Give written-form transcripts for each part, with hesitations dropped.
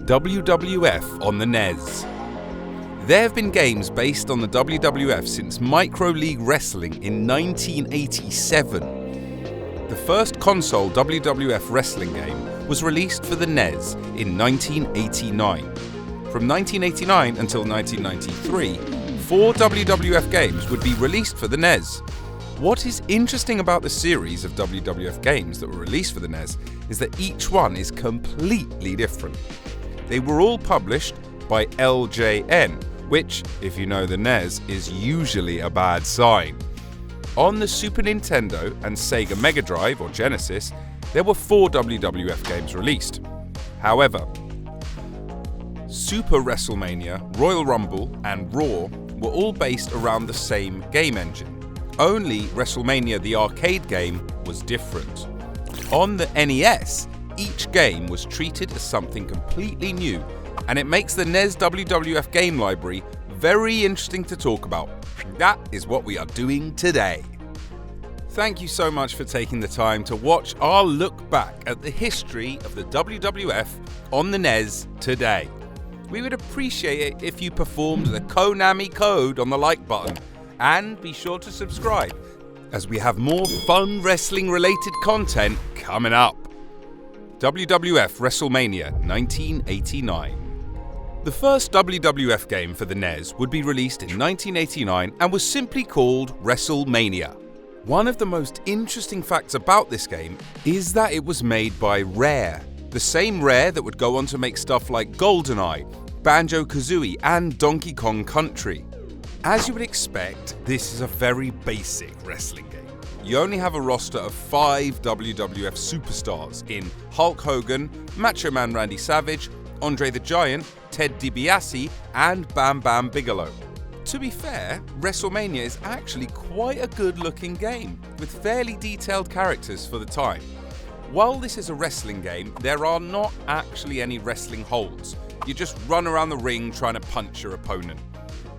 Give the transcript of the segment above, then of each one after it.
WWF on the NES. There have been games based on the WWF since Micro League Wrestling in 1987. The first console WWF wrestling game was released for the NES in 1989. From 1989 until 1993, 4 WWF games would be released for the NES. What is interesting about the series of WWF games that were released for the NES is that each one is completely different. They were all published by LJN, which, if you know the NES, is usually a bad sign. On the Super Nintendo and Sega Mega Drive or Genesis, there were 4 WWF games released. However, Super WrestleMania, Royal Rumble, and Raw were all based around the same game engine. Only WrestleMania the arcade game was different. On the NES, each game was treated as something completely new, and it makes the NES WWF game library very interesting to talk about. That is what we are doing today. Thank you so much for taking the time to watch our look back at the history of the WWF on the NES today. We would appreciate it if you performed the Konami code on the like button, and be sure to subscribe, as we have more fun wrestling related content coming up. WWF WrestleMania 1989. The first WWF game for the NES would be released in 1989 and was simply called WrestleMania. One of the most interesting facts about this game is that it was made by Rare, the same Rare that would go on to make stuff like GoldenEye, Banjo-Kazooie and Donkey Kong Country. As you would expect, this is a very basic wrestling game. You only have a roster of 5 WWF superstars in Hulk Hogan, Macho Man Randy Savage, Andre the Giant, Ted DiBiase, and Bam Bam Bigelow. To be fair, WrestleMania is actually quite a good-looking game, with fairly detailed characters for the time. While this is a wrestling game, there are not actually any wrestling holds. You just run around the ring trying to punch your opponent.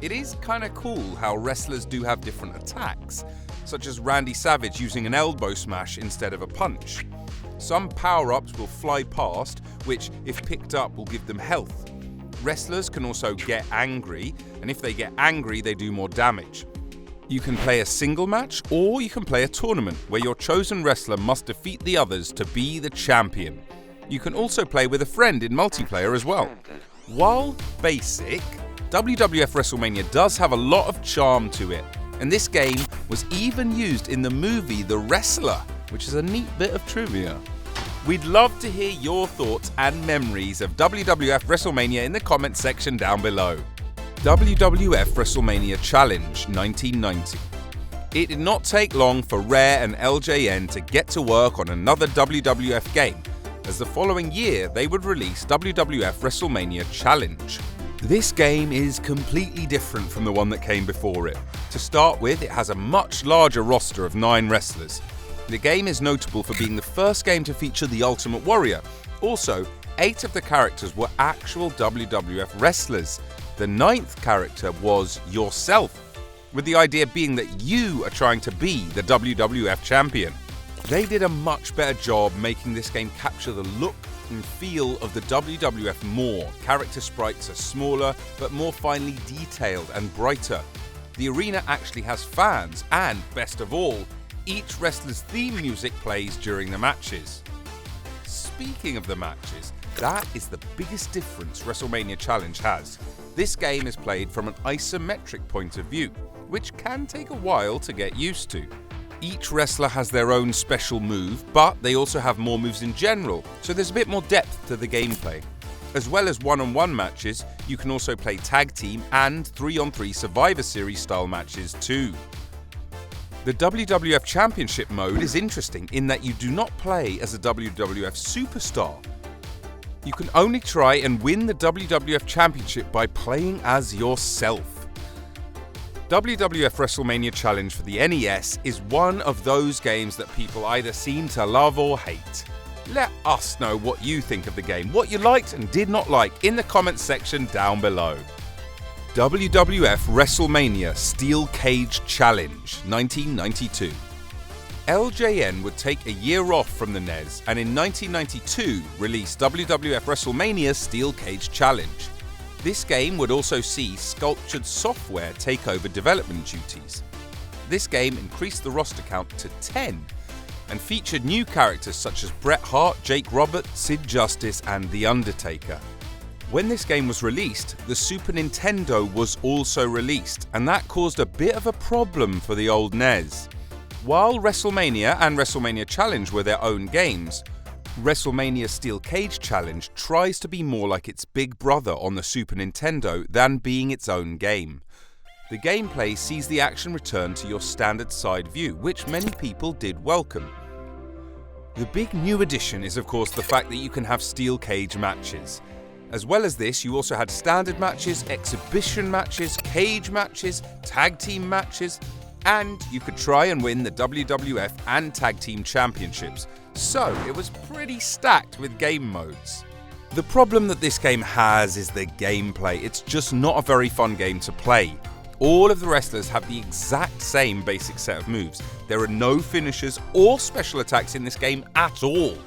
It is kinda cool how wrestlers do have different attacks, such as Randy Savage using an elbow smash instead of a punch. Some power-ups will fly past, which, if picked up, will give them health. Wrestlers can also get angry, and if they get angry, they do more damage. You can play a single match, or you can play a tournament, where your chosen wrestler must defeat the others to be the champion. You can also play with a friend in multiplayer as well. While basic, WWF WrestleMania does have a lot of charm to it, and this game was even used in the movie The Wrestler, which is a neat bit of trivia. We'd love to hear your thoughts and memories of WWF WrestleMania in the comments section down below. WWF WrestleMania Challenge 1990. It did not take long for Rare and LJN to get to work on another WWF game, as the following year they would release WWF WrestleMania Challenge. This game is completely different from the one that came before it. To start with, it has a much larger roster of 9 wrestlers. The game is notable for being the first game to feature the Ultimate Warrior. Also, 8 of the characters were actual WWF wrestlers. The 9th character was yourself, with the idea being that you are trying to be the WWF champion. They did a much better job making this game capture the look and feel of the WWF more. Character sprites are smaller, but more finely detailed and brighter. The arena actually has fans, and best of all, each wrestler's theme music plays during the matches. Speaking of the matches, that is the biggest difference WrestleMania Challenge has. This game is played from an isometric point of view, which can take a while to get used to. Each wrestler has their own special move, but they also have more moves in general, so there's a bit more depth to the gameplay. As well as one-on-one matches, you can also play tag team and 3-on-3 Survivor Series style matches too. The WWF Championship mode is interesting in that you do not play as a WWF superstar. You can only try and win the WWF Championship by playing as yourself. WWF WrestleMania Challenge for the NES is one of those games that people either seem to love or hate. Let us know what you think of the game, what you liked and did not like in the comments section down below. WWF WrestleMania Steel Cage Challenge 1992. LJN would take a year off from the NES and in 1992 release WWF WrestleMania Steel Cage Challenge. This game would also see Sculptured Software take over development duties. This game increased the roster count to 10 and featured new characters such as Bret Hart, Jake Roberts, Sid Justice and The Undertaker. When this game was released, the Super Nintendo was also released, and that caused a bit of a problem for the old NES. While WrestleMania and WrestleMania Challenge were their own games, WrestleMania Steel Cage Challenge tries to be more like its big brother on the Super Nintendo than being its own game. The gameplay sees the action return to your standard side view, which many people did welcome. The big new addition is of course the fact that you can have steel cage matches. As well as this, you also had standard matches, exhibition matches, cage matches, tag team matches, and you could try and win the WWF and Tag Team Championships, so it was pretty stacked with game modes. The problem that this game has is the gameplay. It's just not a very fun game to play. All of the wrestlers have the exact same basic set of moves. There are no finishers or special attacks in this game at all.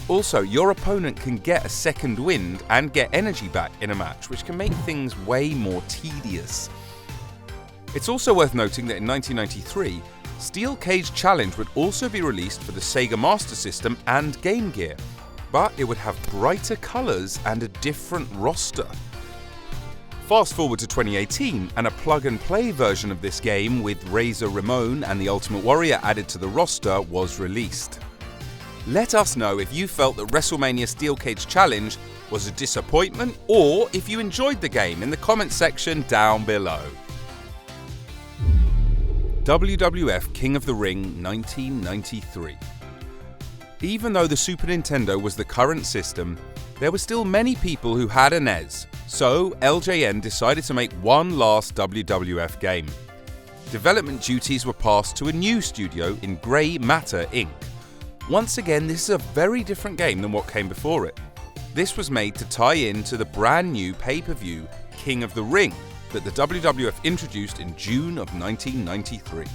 Also, your opponent can get a second wind and get energy back in a match, which can make things way more tedious. It's also worth noting that in 1993, Steel Cage Challenge would also be released for the Sega Master System and Game Gear, but it would have brighter colours and a different roster. Fast forward to 2018 and a plug-and-play version of this game with Razor Ramon and the Ultimate Warrior added to the roster was released. Let us know if you felt that WrestleMania Steel Cage Challenge was a disappointment or if you enjoyed the game in the comments section down below. WWF King of the Ring 1993. Even though the Super Nintendo was the current system, there were still many people who had a NES, so LJN decided to make one last WWF game. Development duties were passed to a new studio in Grey Matter Inc. Once again, this is a very different game than what came before it. This was made to tie in to the brand new pay-per-view King of the Ring that the WWF introduced in June of 1993.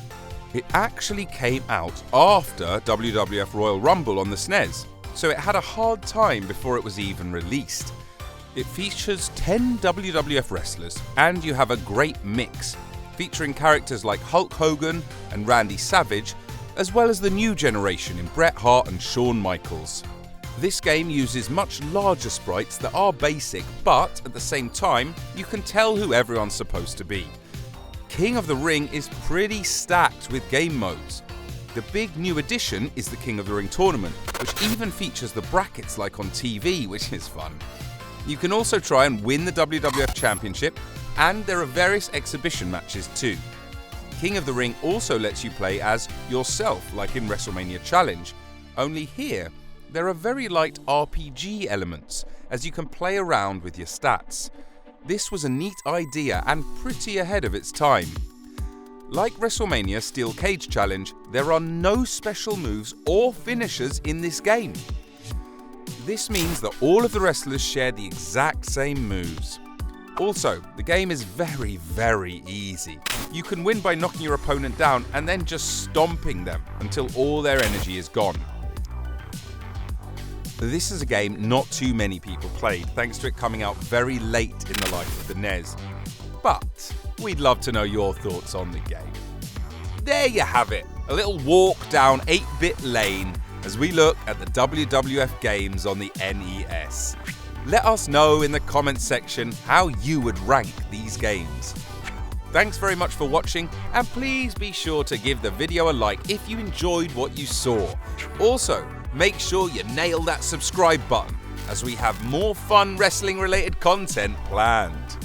It actually came out after WWF Royal Rumble on the SNES, so it had a hard time before it was even released. It features 10 WWF wrestlers, and you have a great mix, featuring characters like Hulk Hogan and Randy Savage, as well as the new generation in Bret Hart and Shawn Michaels. This game uses much larger sprites that are basic, but at the same time, you can tell who everyone's supposed to be. King of the Ring is pretty stacked with game modes. The big new addition is the King of the Ring tournament, which even features the brackets like on TV, which is fun. You can also try and win the WWF Championship, and there are various exhibition matches too. King of the Ring also lets you play as yourself, like in WrestleMania Challenge, only here there are very light RPG elements, as you can play around with your stats. This was a neat idea and pretty ahead of its time. Like WrestleMania Steel Cage Challenge, there are no special moves or finishers in this game. This means that all of the wrestlers share the exact same moves. Also, the game is very, very easy. You can win by knocking your opponent down and then just stomping them until all their energy is gone. This is a game not too many people played, thanks to it coming out very late in the life of the NES. But we'd love to know your thoughts on the game. There you have it, a little walk down 8-bit lane as we look at the WWF games on the NES. Let us know in the comments section how you would rank these games. Thanks very much for watching, and please be sure to give the video a like if you enjoyed what you saw. Also, make sure you nail that subscribe button, as we have more fun wrestling related content planned.